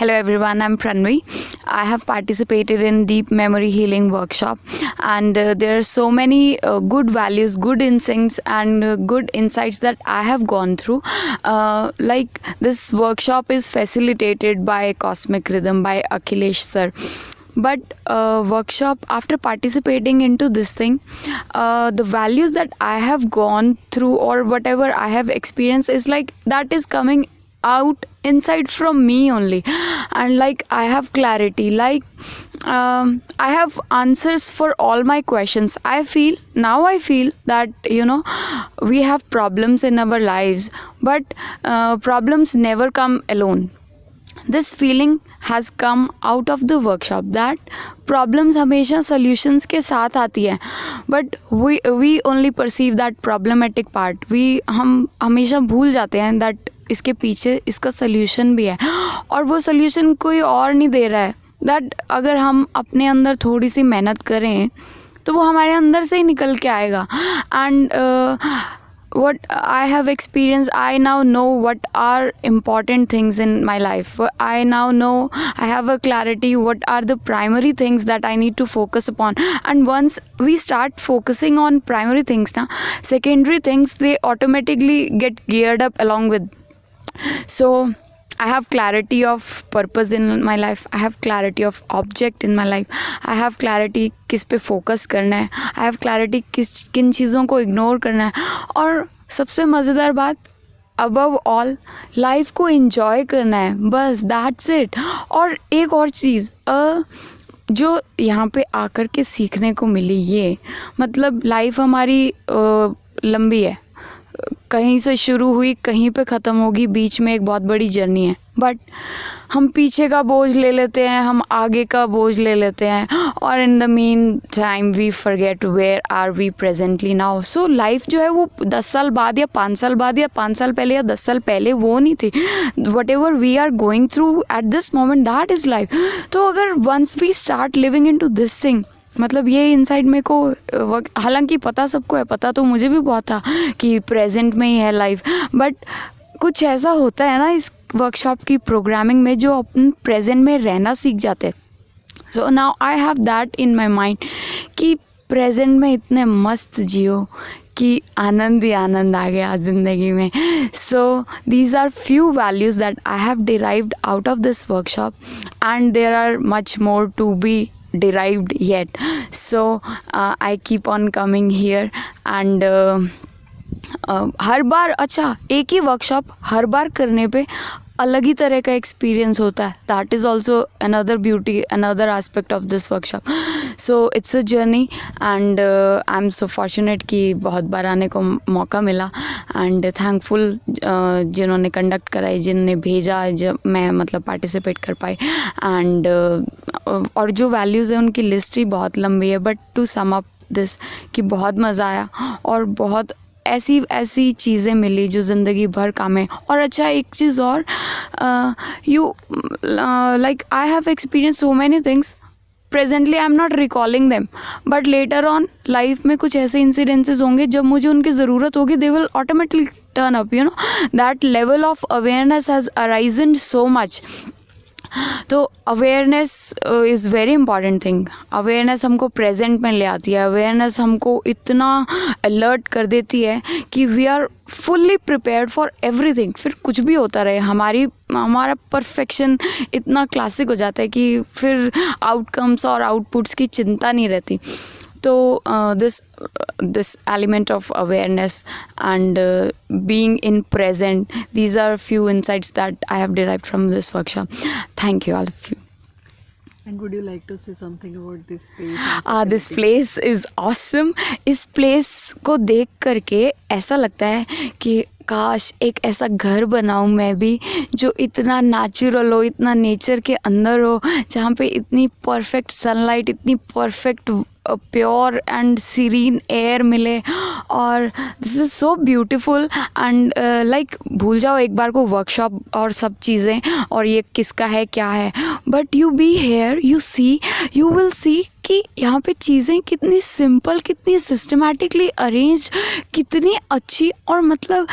Hello everyone, I'm Pranvi. I have participated in Deep Memory Healing Workshop, and there are so many good values, good instincts and good insights that I have gone through. Like this workshop is facilitated by Cosmic Rhythm by Akhilesh sir. But workshop, after participating into this thing, the values that I have gone through or whatever I have experienced is like that is coming out inside from me only, and like I have clarity, like I have answers for all my questions. I feel that we have problems in our lives, but problems never come alone. This feeling has come out of the workshop that problems हमेशा solutions के साथ आती है, but we only perceive that problematic part. हम हमेशा भूल जाते हैं that इसके पीछे इसका solution भी है, और वो solution कोई और नहीं दे रहा है. that अगर हम अपने अंदर थोड़ी सी मेहनत करें तो वो हमारे अंदर से ही निकल के आएगा. And what I have experienced, I now know what are important things in my life. I now know, I have a clarity what are the primary things that I need to focus upon. And once we start focusing on primary things, secondary things, they automatically get geared up along with. So I have clarity of purpose in my life. I have clarity of object in my life. I have clarity किस पे focus करना है. I have clarity किन चीज़ों को ignore करना है. और सबसे मज़ेदार बात, above all, लाइफ को enjoy करना है, बस that's it. और एक और चीज़ जो यहाँ पे आकर के सीखने को मिली, ये मतलब लाइफ हमारी लंबी है, कहीं से शुरू हुई कहीं पे ख़त्म होगी, बीच में एक बहुत बड़ी जर्नी है. बट हम पीछे का बोझ ले लेते हैं, हम आगे का बोझ ले लेते हैं, और in the mean time we forget where are we presently now. So life जो है वो 10 साल बाद या 5 साल बाद या 5 साल पहले या 10 साल पहले वो नहीं थी. Whatever we are going through at this moment, that is life. तो अगर once we start living into this thing, मतलब ये इनसाइड मेरे को, हालांकि पता सबको है, पता तो मुझे भी बहुत था कि प्रेजेंट में ही है लाइफ, बट कुछ ऐसा होता है ना इस वर्कशॉप की प्रोग्रामिंग में जो अपन प्रेजेंट में रहना सीख जाते हैं. So now I have that in my mind कि प्रेजेंट में इतने मस्त जियो कि आनंद ही आनंद आ गया ज़िंदगी में. So these are few values that I have derived out of this workshop, and there are much more to be derived yet. So I keep on coming here, and हर बार, अच्छा एक ही वर्कशॉप हर बार करने पे अलग ही तरह का एक्सपीरियंस होता है. That is also another beauty, another aspect of this workshop. So it's a journey, and I am so fortunate कि बहुत बार आने को मौका मिला, एंड थैंकफुल जिन्होंने कंडक्ट कराई, जिन्होंने भेजा, जब मैं मतलब पार्टिसिपेट कर पाई. एंड और जो वैल्यूज़ है उनकी लिस्ट ही बहुत लंबी है, but to sum up this कि बहुत मज़ा आया, और बहुत ऐसी चीज़ें मिली जो ज़िंदगी भर काम है. और अच्छा एक चीज़ और, you like I have experience so many things. Presently I am not recalling them, but later on life में कुछ ऐसे इंसिडेंसेस होंगे जब मुझे उनकी ज़रूरत होगी, they will automatically turn up. That level of awareness has arisen so much. तो awareness is very important thing. Awareness हमको प्रेजेंट में ले आती है. अवेयरनेस हमको इतना अलर्ट कर देती है कि we are fully prepared for everything. फिर कुछ भी होता रहे, हमारा परफेक्शन इतना क्लासिक हो जाता है कि फिर आउटकम्स और आउटपुट्स की चिंता नहीं रहती. तो this element of awareness and being in present, these are few insights that I have derived from this workshop. Thank you all of you. And would you like to say something about this place? This place is awesome. इस place को देख करके ऐसा लगता है कि काश एक ऐसा घर बनाऊँ मैं भी जो इतना नेचुरल हो, इतना नेचर के अंदर हो, जहाँ पे इतनी परफेक्ट सनलाइट, इतनी perfect pure and serine air मिले. और this is so beautiful. And like भूल जाओ एक बार को वर्कशॉप और सब चीज़ें और ये किसका है क्या है, but you be here, you see, you will see कि यहाँ पे चीज़ें कितनी सिंपल, कितनी सिस्टमैटिकली अरेंज, कितनी अच्छी, और मतलब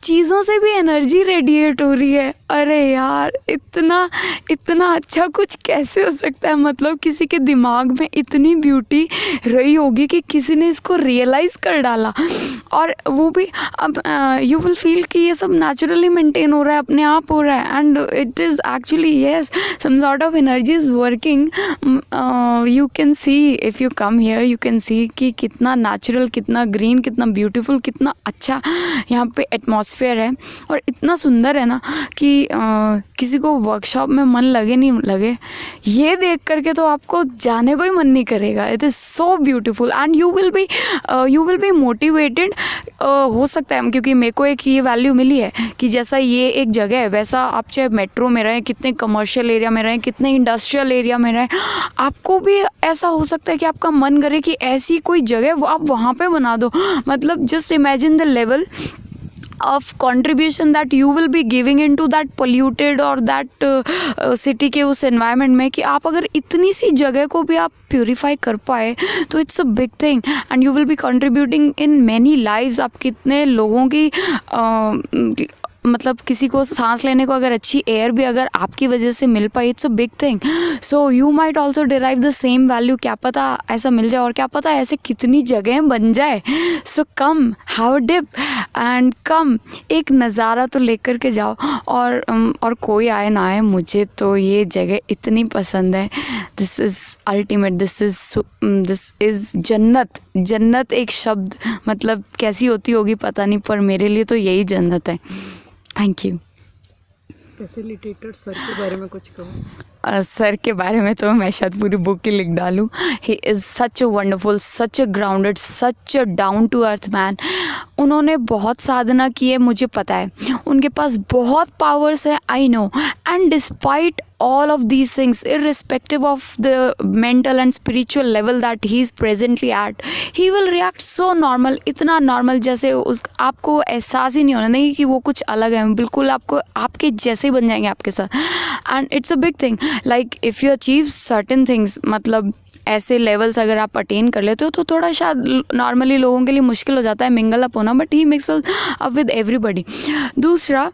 चीज़ों से भी एनर्जी रेडिएट हो रही है। अरे यार, इतना इतना अच्छा कुछ कैसे हो सकता है? मतलब किसी के दिमाग में इतनी ब्यूटी रही होगी कि किसी ने इसको रियलाइज़ कर डाला, और वो भी अब यू विल फील कि ये सब नेचुरली मेंटेन हो रहा है, अपने आप हो रहा है, and it is actually yes some sort of energy is working. You can see, if you come here you can see कि कितना नेचुरल, कितना ग्रीन, कितना ब्यूटीफुल, कितना अच्छा यहाँ पे एटमॉस्फेयर है, और इतना सुंदर है ना कि किसी को वर्कशॉप में मन लगे नहीं लगे, ये देख करके तो आपको जाने को ही मन नहीं करेगा। It is so beautiful and you will be motivated. हो सकता है, क्योंकि मेरे को एक ये वैल्यू मिली है कि जैसा ये एक जगह है, वैसा आप चाहे मेट्रो में रहें, कितने कमर्शियल एरिया में रहें, कितने इंडस्ट्रियल एरिया में रहें, आपको भी ऐसा हो सकता है कि आपका मन करे कि ऐसी कोई जगह वो आप वहाँ पे बना दो। मतलब just imagine the level of contribution that you will be giving into that polluted or that city के उस environment में, कि आप अगर इतनी सी जगह को भी आप प्योरीफाई कर पाए तो it's a big thing and you will be contributing in many lives. आप कितने लोगों की मतलब किसी को सांस लेने को अगर अच्छी एयर भी अगर आपकी वजह से मिल पाई, it's a big thing. So you might also derive the same value. क्या पता ऐसा मिल जाए, और क्या पता ऐसे कितनी जगह बन जाए। So come, have a dip and come, एक नज़ारा तो लेकर के जाओ। और कोई आए ना आए, मुझे तो ये जगह इतनी पसंद है। This is ultimate, this is जन्नत। जन्नत एक शब्द मतलब कैसी होती होगी पता नहीं, पर मेरे लिए तो यही जन्नत है। Thank you. फैसिलिटेटर सर के बारे में कुछ कहो। सर के बारे में तो मैं शायद पूरी बुक ही लिख डालूँ। He is such a wonderful, such a grounded, such a down to earth man. उन्होंने बहुत साधना की है, मुझे पता है। उनके पास बहुत पावर्स है, I know, and despite all of these things, irrespective of the mental and spiritual level that he is presently at, he will react so normal, इतना normal जैसे उस आपको एहसास ही नहीं होना नहीं कि वो कुछ अलग है। बिल्कुल आपको आपके जैसे ही बन जाएंगे आपके साथ। And it's a big thing, like if you achieve certain things, मतलब ऐसे लेवल्स अगर आप अटेन कर लेते हो तो थोड़ा शायद नॉर्मली लोगों के लिए मुश्किल हो जाता है मिंगल अप होना, but he mix up with everybody. दूसरा,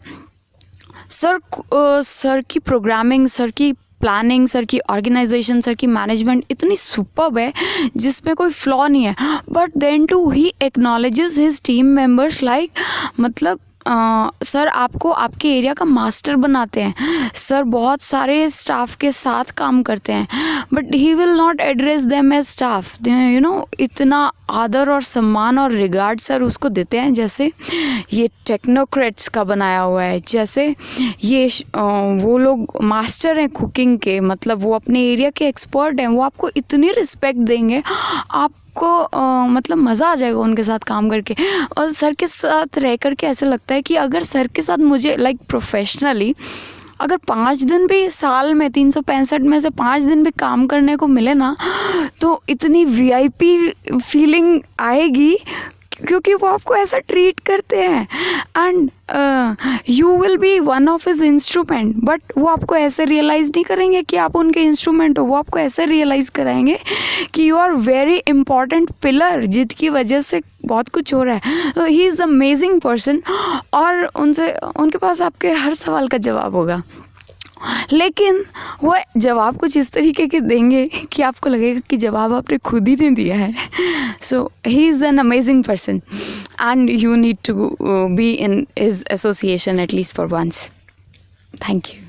सर की प्रोग्रामिंग, सर की प्लानिंग, सर की ऑर्गेनाइजेशन, सर की मैनेजमेंट इतनी सुपर्ब है जिसमें कोई फ्लॉ नहीं है। But then to he acknowledges his team members like, मतलब सर आपको आपके एरिया का मास्टर बनाते हैं। सर बहुत सारे स्टाफ के साथ काम करते हैं, but he will not address them as staff. You know, इतना आदर और सम्मान और रिगार्ड सर उसको देते हैं जैसे ये टेक्नोक्रेट्स का बनाया हुआ है, जैसे ये वो लोग मास्टर हैं कुकिंग के, मतलब वो अपने एरिया के एक्सपर्ट हैं। वो आपको इतनी रिस्पेक्ट देंगे, आपको मतलब मज़ा आ जाएगा उनके साथ काम करके। और सर के साथ रह करके ऐसा लगता है कि अगर सर के साथ मुझे लाइक प्रोफेशनली अगर 5 दिन भी साल में 365 में से 5 दिन भी काम करने को मिले ना, तो इतनी वीआईपी फीलिंग आएगी, क्योंकि वो आपको ऐसा ट्रीट करते हैं। And you will be one of his instrument, but वो आपको ऐसे रियलाइज़ नहीं करेंगे कि आप उनके इंस्ट्रूमेंट हो। वो आपको ऐसे रियलाइज़ कराएंगे कि you are very important pillar, जिसकी वजह से बहुत कुछ हो रहा है। तो ही इज़ अमेजिंग पर्सन, और उनके पास आपके हर सवाल का जवाब होगा, लेकिन वो जवाब कुछ इस तरीके के देंगे कि आपको लगेगा कि जवाब आपने खुद ही नहीं दिया है। So he is an amazing person and you need to be in his association at least for once. Thank you.